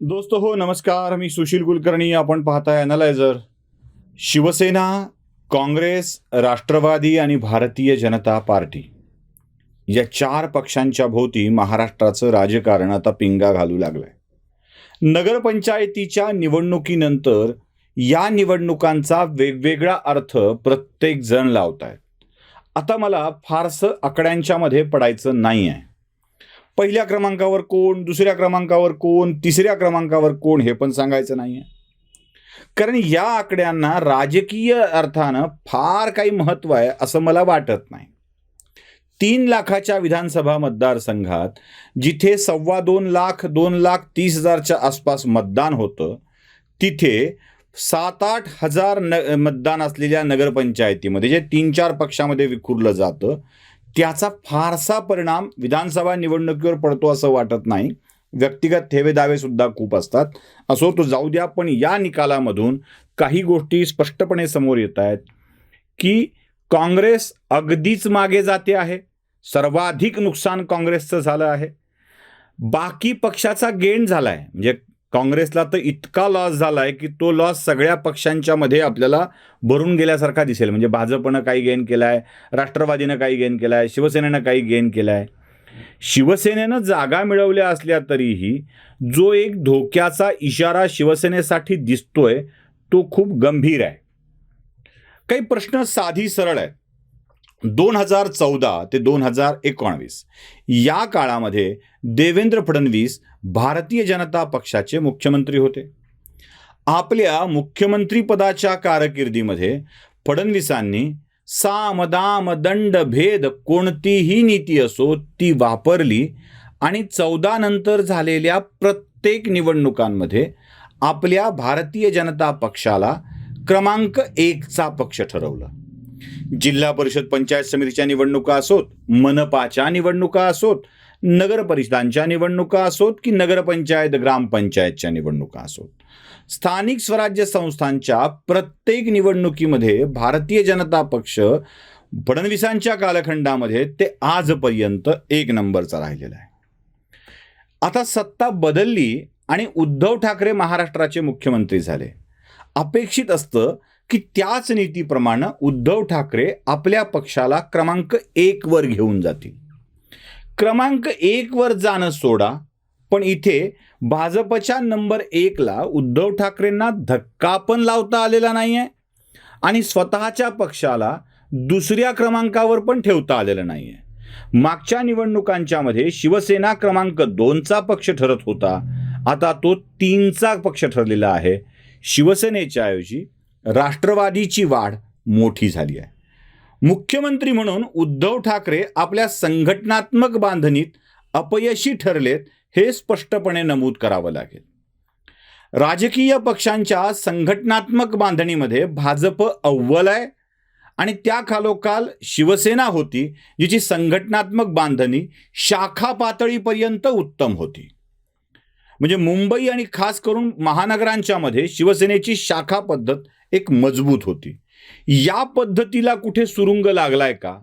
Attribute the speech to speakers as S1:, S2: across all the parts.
S1: दोस्तो हो नमस्कार, मी सुशील कुलकर्णी. आपण पाहताय ॲनालायझर. शिवसेना, काँग्रेस, राष्ट्रवादी आणि भारतीय जनता पार्टी या चार पक्षांच्या भोवती महाराष्ट्राचं राजकारण आता पिंगा घालू लागलंय. नगरपंचायतीच्या निवडणुकीनंतर या निवडणुकांचा वेगवेगळा अर्थ प्रत्येक जण लावतायत. आता मला फारसं आकड्यांच्या मध्ये पडायचं नाही आहे. पहिल्या क्रमांकावर कोण, दुसऱ्या क्रमांकावर कोण, तिसऱ्या क्रमांकावर कोण हे पण सांगायचं नाही आहे. कारण या आकड्यांना राजकीय अर्थानं फार काही महत्त्व आहे असं मला वाटत नाही. 3 लाखाच्या विधानसभा मतदारसंघात जिथे 2.25 लाख 2,30,000च्या आसपास मतदान होतं, तिथे 7-8 हजार मतदान असलेल्या नगरपंचायतीमध्ये जे 3-4 पक्षामध्ये विखुरलं जातं, त्याचा फारसा परिणाम विधानसभा निवडणुकीवर पडतो असं वाटत नाही. व्यक्तिगत ठेवे दावे सुद्धा खूप असतात. असो तो जाऊ द्या, पण या निकालामधून काही गोष्टी स्पष्टपणे समोर येत आहेत की काँग्रेस अगदीच मागे जाते आहे. सर्वाधिक नुकसान काँग्रेसचं झालं आहे. बाकी पक्षाचा गेन झाला आहे. म्हणजे काँग्रेसला तर इतका लॉस झाला आहे की तो लॉस सगळ्या पक्षांच्या मध्ये आपल्याला भरून गेल्यासारखा दिसेल. म्हणजे भाजपनं काही गेन केला आहे, राष्ट्रवादीनं काही गेन केला आहे, शिवसेनेनं काही गेन केला आहे. शिवसेनेनं जागा मिळवल्या असल्या तरीही जो एक धोक्याचा इशारा शिवसेनेसाठी दिसतोय तो खूप गंभीर आहे. काही प्रश्न साधी सरळ आहेत. 2014 ते 2019 या काळामध्ये देवेंद्र फडणवीस भारतीय जनता पक्षाचे मुख्यमंत्री होते. आपल्या मुख्यमंत्रीपदाच्या कारकिर्दीमध्ये फडणवीसांनी साम दाम दंड भेद कोणतीही नीती असो ती वापरली आणि 14 नंतर झालेल्या प्रत्येक निवडणुकांमध्ये आपल्या भारतीय जनता पक्षाला क्रमांक 1चा पक्ष ठरवलं. जिल्हा परिषद पंचायत समितीच्या निवडणुका असोत, मनपाच्या निवडणुका असोत, नगर परिषदांच्या निवडणुका असोत की नगरपंचायत ग्रामपंचायतच्या निवडणुका असोत, स्थानिक स्वराज्य संस्थांच्या प्रत्येक निवडणुकीमध्ये भारतीय जनता पक्ष फडणवीसांच्या कालखंडामध्ये ते आजपर्यंत 1 नंबरचा राहिलेला आहे. आता सत्ता बदलली आणि उद्धव ठाकरे महाराष्ट्राचे मुख्यमंत्री झाले. अपेक्षित असतं की त्याच नीतीप्रमाणे उद्धव ठाकरे आपल्या पक्षाला क्रमांक 1 वर घेऊन जातील. क्रमांक 1 वर जाणं सोडा, पण इथे भाजपच्या नंबर 1 ला उद्धव ठाकरेंना धक्का पण लावता आलेला नाही आहे आणि स्वतःच्या पक्षाला दुसऱ्या क्रमांकावर पण ठेवता आलेलं नाही आहे. मागच्या निवडणुकांच्या मध्ये शिवसेना क्रमांक 2चा पक्ष ठरत होता, आता तो 3चा पक्ष ठरलेला आहे. शिवसेनेच्या ऐवजी राष्ट्रवादीची वाढ मोठी झाली आहे. मुख्यमंत्री म्हणून उद्धव ठाकरे आपल्या संघटनात्मक बांधणीत अपयशी ठरलेत हे स्पष्टपणे नमूद करावं लागेल. राजकीय पक्षांच्या संघटनात्मक बांधणीमध्ये भाजप अव्वल आहे आणि त्या खालोखाल शिवसेना होती जिची संघटनात्मक बांधणी शाखा पातळीपर्यंत उत्तम होती. म्हणजे मुंबई आणि खास करून महानगरांच्या मध्ये शिवसेनेची शाखा पद्धत एक मजबूत होती. या पद्धतीला कुठे सुरुंग लागलाय का,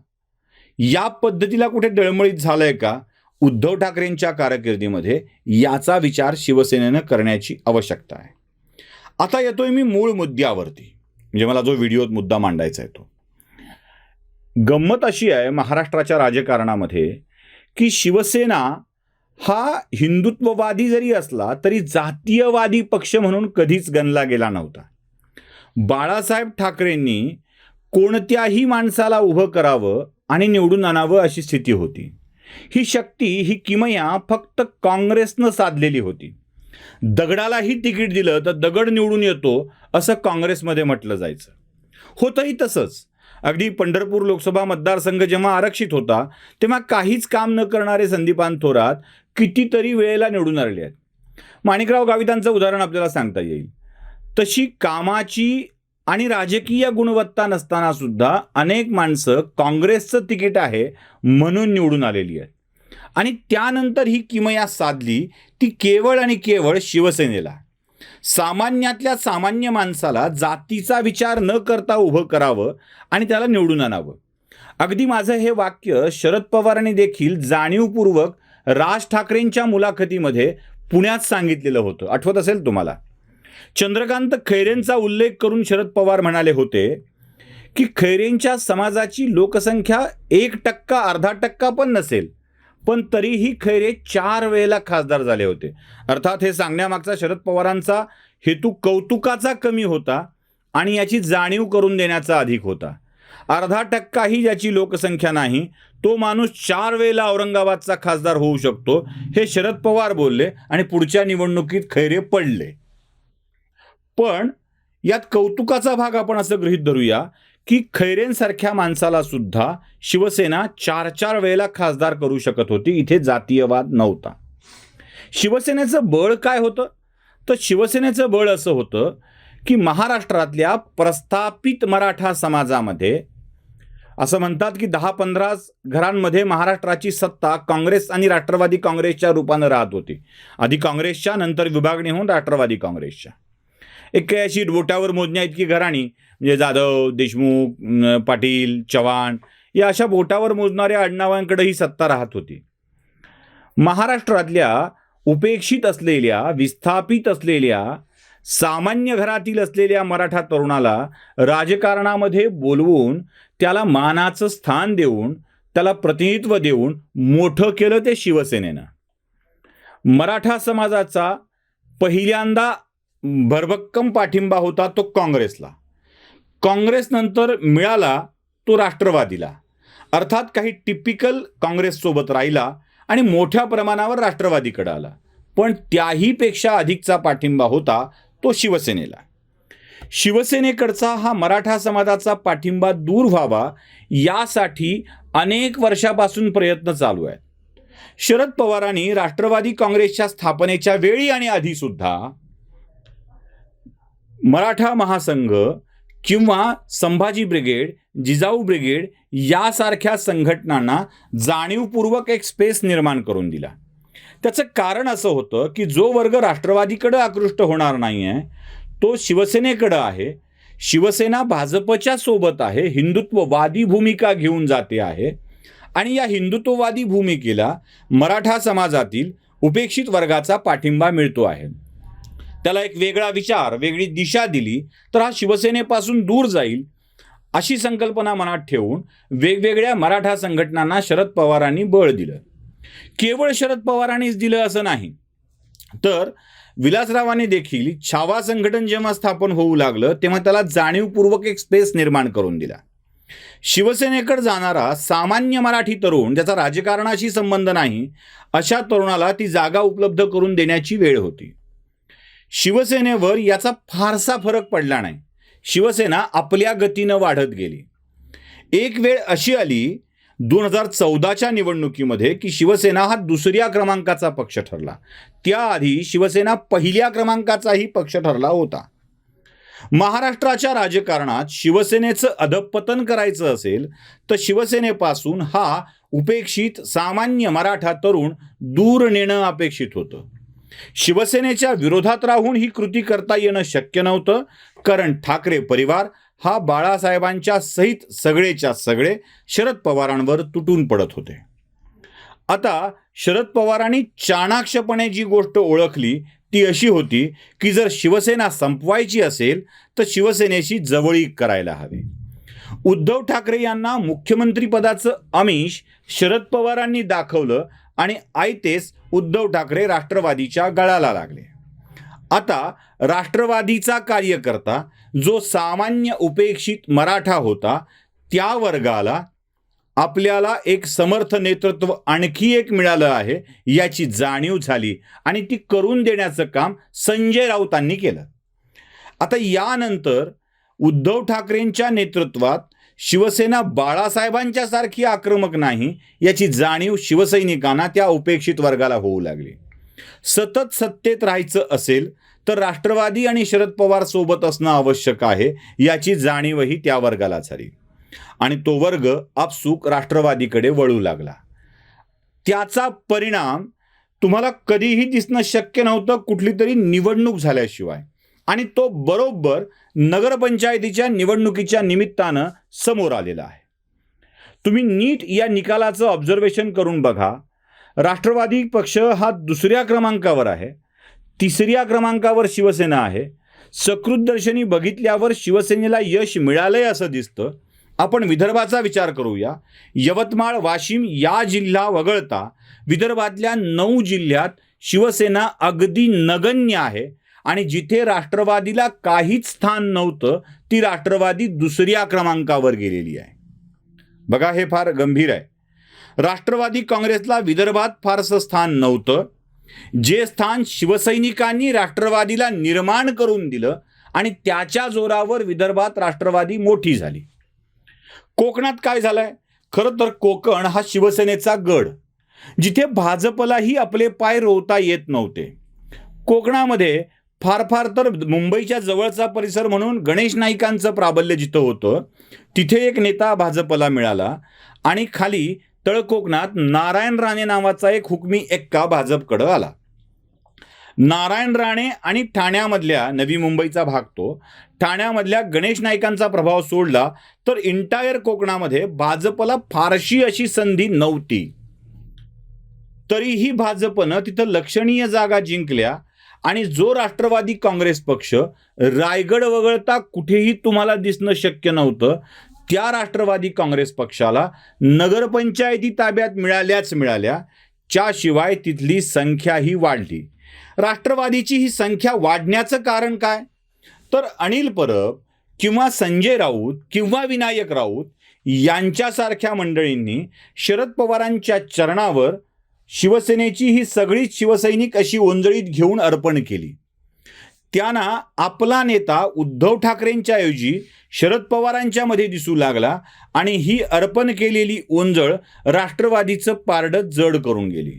S1: या पद्धतीला कुठे डळमळीत झालंय का, उद्धव ठाकरेंच्या कारकिर्दीमध्ये याचा विचार शिवसेनेनं करण्याची आवश्यकता आहे. आता येतोय मी मूळ मुद्द्यावरती, म्हणजे मला जो व्हिडिओत मुद्दा मांडायचा आहे तो. गंमत अशी आहे महाराष्ट्राच्या राजकारणामध्ये की शिवसेना हा हिंदुत्ववादी जरी असला तरी जातीयवादी पक्ष म्हणून कधीच गणला गेला नव्हता. बाळासाहेब ठाकरेंनी कोणत्याही माणसाला उभं करावं आणि निवडून आणावं अशी स्थिती होती. ही शक्ती, ही किमया फक्त काँग्रेसनं साधलेली होती. दगडालाही तिकीट दिलं तर दगड निवडून येतो असं काँग्रेसमध्ये म्हटलं जायचं. होतंही तसंच. अगदी पंढरपूर लोकसभा मतदारसंघ जेव्हा आरक्षित होता तेव्हा काहीच काम न करणारे संदीपान थोरात कितीतरी वेळेला निवडून आलेले आहेत. माणिकराव गावितांचं उदाहरण आपल्याला सांगता येईल. तशी कामाची आणि राजकीय गुणवत्ता नसताना सुद्धा अनेक माणसं काँग्रेसचं तिकीट आहे म्हणून निवडून आलेली आहेत आणि त्यानंतर ही किमया साधली ती केवळ आणि केवळ शिवसेनेला. सामान्यातल्या सामान्य माणसाला जातीचा विचार न करता उभं करावं आणि त्याला निवडून आणावं. अगदी माझं हे वाक्य शरद पवारांनी देखील जाणीवपूर्वक राज ठाकरेंच्या मुलाखतीमध्ये पुण्यात सांगितलेलं होतं, आठवत असेल तुम्हाला. चंद्रकांत खैरेंचा उल्लेख करून शरद पवार म्हणाले होते की खैरेंच्या समाजाची लोकसंख्या 1%, अर्धा टक्का पण नसेल, पण तरीही खैरे 4 वेळेला खासदार झाले होते. अर्थात हे सांगण्यामागचा शरद पवारांचा हेतू कौतुकाचा कमी होता आणि याची जाणीव करून देण्याचा अधिक होता. अर्धा टक्काही ज्याची लोकसंख्या नाही तो माणूस 4 वेळेला औरंगाबादचा खासदार होऊ शकतो हे शरद पवार बोलले आणि पुढच्या निवडणुकीत खैरे पडले. पण यात कौतुकाचा भाग आपण असं गृहीत धरूया की खैरेंसारख्या माणसाला सुद्धा शिवसेना 4 वेळेला खासदार करू शकत होती. इथे जातीयवाद नव्हता. शिवसेनेचं बळ काय होतं? तर शिवसेनेचं बळ असं होतं की महाराष्ट्रातल्या प्रस्थापित मराठा समाजामध्ये असं म्हणतात की 10-15 घरांमध्ये महाराष्ट्राची सत्ता काँग्रेस आणि राष्ट्रवादी काँग्रेसच्या रूपानं राहत होती. आधी काँग्रेसच्या, नंतर विभागणी होऊन राष्ट्रवादी काँग्रेसच्या. एक काही अशी बोटावर मोजण्या इतकी घराणी म्हणजे जाधव, देशमुख, पाटील, चव्हाण या अशा बोटावर मोजणाऱ्या आडनावांकडे ही सत्ता राहत होती. महाराष्ट्रातल्या उपेक्षित असलेल्या, विस्थापित असलेल्या, सामान्य घरातील असलेल्या मराठा तरुणाला राजकारणामध्ये बोलवून त्याला मानाचं स्थान देऊन त्याला प्रतिनिधित्व देऊन मोठं केलं ते शिवसेनेनं. मराठा समाजाचा पहिल्यांदा भरभक्कम पाठिंबा होता तो काँग्रेसला. काँग्रेसनंतर मिळाला तो राष्ट्रवादीला. अर्थात काही टिपिकल काँग्रेससोबत राहिला आणि मोठ्या प्रमाणावर राष्ट्रवादीकडे आला. पण त्याहीपेक्षा अधिकचा पाठिंबा होता तो शिवसेनेला. शिवसेनेकडचा हा मराठा समाजाचा पाठिंबा दूर व्हावा यासाठी अनेक वर्षापासून प्रयत्न चालू आहेत. शरद पवारांनी राष्ट्रवादी काँग्रेसच्या स्थापनेच्या वेळी आणि आधीसुद्धा मराठा महासंघ किंवा संभाजी ब्रिगेड, जिजाऊ ब्रिगेड यासारख्या संघटनांना जाणीवपूर्वक एक स्पेस निर्माण करून दिला. त्याचं कारण असं होतं की जो वर्ग राष्ट्रवादीकडे आकृष्ट होणार नाही आहे तो शिवसेनेकडे आहे. शिवसेना भाजपच्या सोबत आहे, हिंदुत्ववादी भूमिका घेऊन जाते आहे आणि या हिंदुत्ववादी भूमिकेला मराठा समाजातील उपेक्षित वर्गाचा पाठिंबा मिळतो आहे. त्याला एक वेगळा विचार, वेगळी दिशा दिली तर हा शिवसेनेपासून दूर जाईल अशी संकल्पना मनात ठेवून वेगवेगळ्या मराठा संघटनांना शरद पवारांनी बळ दिलं. केवळ शरद पवारांनीच दिलं असं नाही, तर विलासरावांनी देखील छावा संघटन जेव्हा स्थापन होऊ लागलं तेव्हा त्याला जाणीवपूर्वक एक स्पेस निर्माण करून दिला. शिवसेनेकडे जाणारा सामान्य मराठी तरुण ज्याचा राजकारणाशी संबंध नाही अशा तरुणाला ती जागा उपलब्ध करून देण्याची वेळ होती. शिवसेनेवर याचा फारसा फरक पडला नाही. शिवसेना आपल्या गतीनं वाढत गेली. एक वेळ अशी आली 2014च्या निवडणुकीमध्ये की शिवसेना हा 2ऱ्या क्रमांकाचा पक्ष ठरला. त्याआधी शिवसेना 1ल्या क्रमांकाचाही पक्ष ठरला होता. महाराष्ट्राच्या राजकारणात शिवसेनेचं अधःपतन करायचं असेल तर शिवसेनेपासून हा उपेक्षित सामान्य मराठा तरुण दूर नेणं अपेक्षित होतं. शिवसेनेच्या विरोधात राहून ही कृती करता येणं शक्य नव्हतं, कारण ठाकरे परिवार हा बाळासाहेबांच्या सहित सगळेच्या सगळे शरद पवारांवर तुटून पडत होते. आता शरद पवारांनी चाणाक्षपणे जी गोष्ट ओळखली ती अशी होती की जर शिवसेना संपवायची असेल तर शिवसेनेशी जवळीक करायला हवी. उद्धव ठाकरे यांना मुख्यमंत्रीपदाचं आमिष शरद पवारांनी दाखवलं आणि आयतेच उद्धव ठाकरे राष्ट्रवादीच्या गळाला लागले. आता राष्ट्रवादीचा कार्यकर्ता जो सामान्य उपेक्षित मराठा होता त्या वर्गाला आपल्याला एक समर्थ नेतृत्व आणखी एक मिळालं आहे याची जाणीव झाली आणि ती करून देण्याचं काम संजय राऊतांनी केलं. आता यानंतर उद्धव ठाकरेंच्या नेतृत्वात शिवसेना बाळासाहेबांच्या सारखी आक्रमक नाही याची जाणीव शिवसैनिकांना त्या उपेक्षित वर्गाला होऊ लागली. सतत सत्तेत राहायचं असेल तर राष्ट्रवादी आणि शरद पवार सोबत असणं आवश्यक आहे याची जाणीवही त्या वर्गाला झाली आणि तो वर्ग आपसूक राष्ट्रवादीकडे वळू लागला. त्याचा परिणाम तुम्हाला कधीही दिसणं शक्य नव्हतं कुठली तरी निवडणूक झाल्याशिवाय, आणि तो बरोबर नगरपंचायतीच्या निवडणुकीच्या निमित्तानं समोर आलेला आहे. तुम्ही नीट या निकालाचं ऑब्झर्वेशन करून बघा. राष्ट्रवादी पक्ष हा 2ऱ्या क्रमांकावर आहे तिसऱ्या क्रमांकावर शिवसेना आहे. सकृतदर्शनी बघितल्यावर शिवसेनेला यश मिळालंय असं दिसतं. आपण विदर्भाचा विचार करूया. यवतमाळ, वाशिम या जिल्हा वगळता विदर्भातल्या 9 जिल्ह्यात शिवसेना अगदी नगण्य आहे आणि जिथे राष्ट्रवादीला काहीच स्थान नव्हतं ती राष्ट्रवादी दुसऱ्या क्रमांकावर गेलेली आहे. बघा, हे फार गंभीर आहे. राष्ट्रवादी काँग्रेसला विदर्भात फारसं स्थान नव्हतं. जे स्थान शिवसैनिकांनी राष्ट्रवादीला निर्माण करून दिलं आणि त्याच्या जोरावर विदर्भात राष्ट्रवादी मोठी झाली. कोकणात काय झालंय? खरं तर कोकण हा शिवसेनेचा गड, जिथे भाजपलाही आपले पाय रोवता येत नव्हते. कोकणामध्ये फार फार तर मुंबईच्या जवळचा परिसर म्हणून गणेश नाईकांचं प्राबल्य जिथं होतं तिथे एक नेता भाजपला मिळाला आणि खाली तळकोकणात नारायण राणे नावाचा एक हुकमी एक्का भाजपकडं आला. नारायण राणे आणि ठाण्यामधल्या, नवी मुंबईचा भाग तो, ठाण्यामधल्या गणेश नाईकांचा प्रभाव सोडला तर इंटायर कोकणामध्ये भाजपला फारशी अशी संधी नव्हती. तरीही भाजपनं तिथं लक्षणीय जागा जिंकल्या आणि जो राष्ट्रवादी काँग्रेस पक्ष रायगड वगळता कुठेही तुम्हाला दिसणं शक्य नव्हतं त्या राष्ट्रवादी काँग्रेस पक्षाला नगरपंचायती ताब्यात मिळाल्या. त्याशिवाय तिथली संख्याही वाढली. राष्ट्रवादीची ही संख्या वाढण्याचं कारण काय? तर अनिल परब किंवा संजय राऊत किंवा विनायक राऊत यांच्यासारख्या मंडळींनी शरद पवारांच्या चरणावर शिवसेनेची ही सगळीच शिवसैनिक अशी ओंजळीत घेऊन अर्पण केली. त्यांना आपला नेता उद्धव ठाकरेंच्या ऐवजी शरद पवारांच्या मध्ये दिसू लागला आणि ही अर्पण केलेली ओंजळ राष्ट्रवादीचं पारडं जड करून गेली.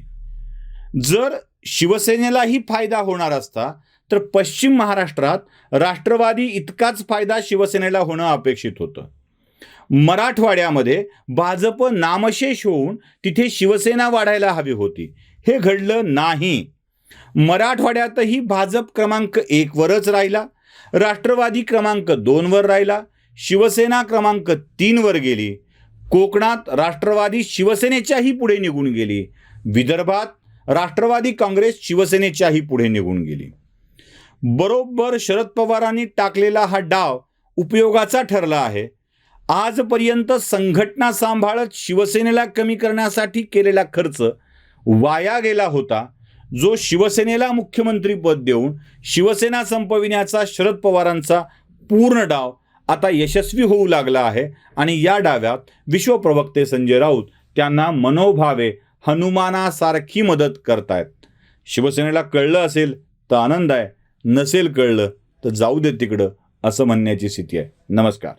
S1: जर शिवसेनेलाही फायदा होणार असता तर पश्चिम महाराष्ट्रात राष्ट्रवादी इतकाच फायदा शिवसेनेला होणं अपेक्षित होतं. मराठवाड्यामध्ये भाजप नामशेष होऊन तिथे शिवसेना वाढायला हवी होती. हे घडलं नाही. मराठवाड्यातही भाजप क्रमांक 1 वरच राहिला, राष्ट्रवादी क्रमांक 2 वर राहिला, शिवसेना क्रमांक 3 वर गेली. कोकणात राष्ट्रवादी शिवसेनेच्याही पुढे निघून गेली. विदर्भात राष्ट्रवादी काँग्रेस शिवसेनेच्याही पुढे निघून गेली. बरोबर शरद पवारांनी टाकलेला हा डाव उपयोगाचा ठरला आहे. आजपर्यंत संघटना सांभाळत शिवसेनेला कमी करण्यासाठी केलेला खर्च वाया गेला होता. जो शिवसेनेला मुख्यमंत्रीपद देऊन शिवसेना संपविण्याचा शरद पवारांचा पूर्ण डाव आता यशस्वी होऊ लागला आहे आणि या डाव्यात विश्वप्रवक्ते संजय राऊत त्यांना मनोभावे हनुमानासारखी मदत करतायत. शिवसेनेला कळलं असेल तर आनंद आहे, नसेल कळलं तर जाऊ दे तिकडं असं म्हणण्याची स्थिती आहे. नमस्कार.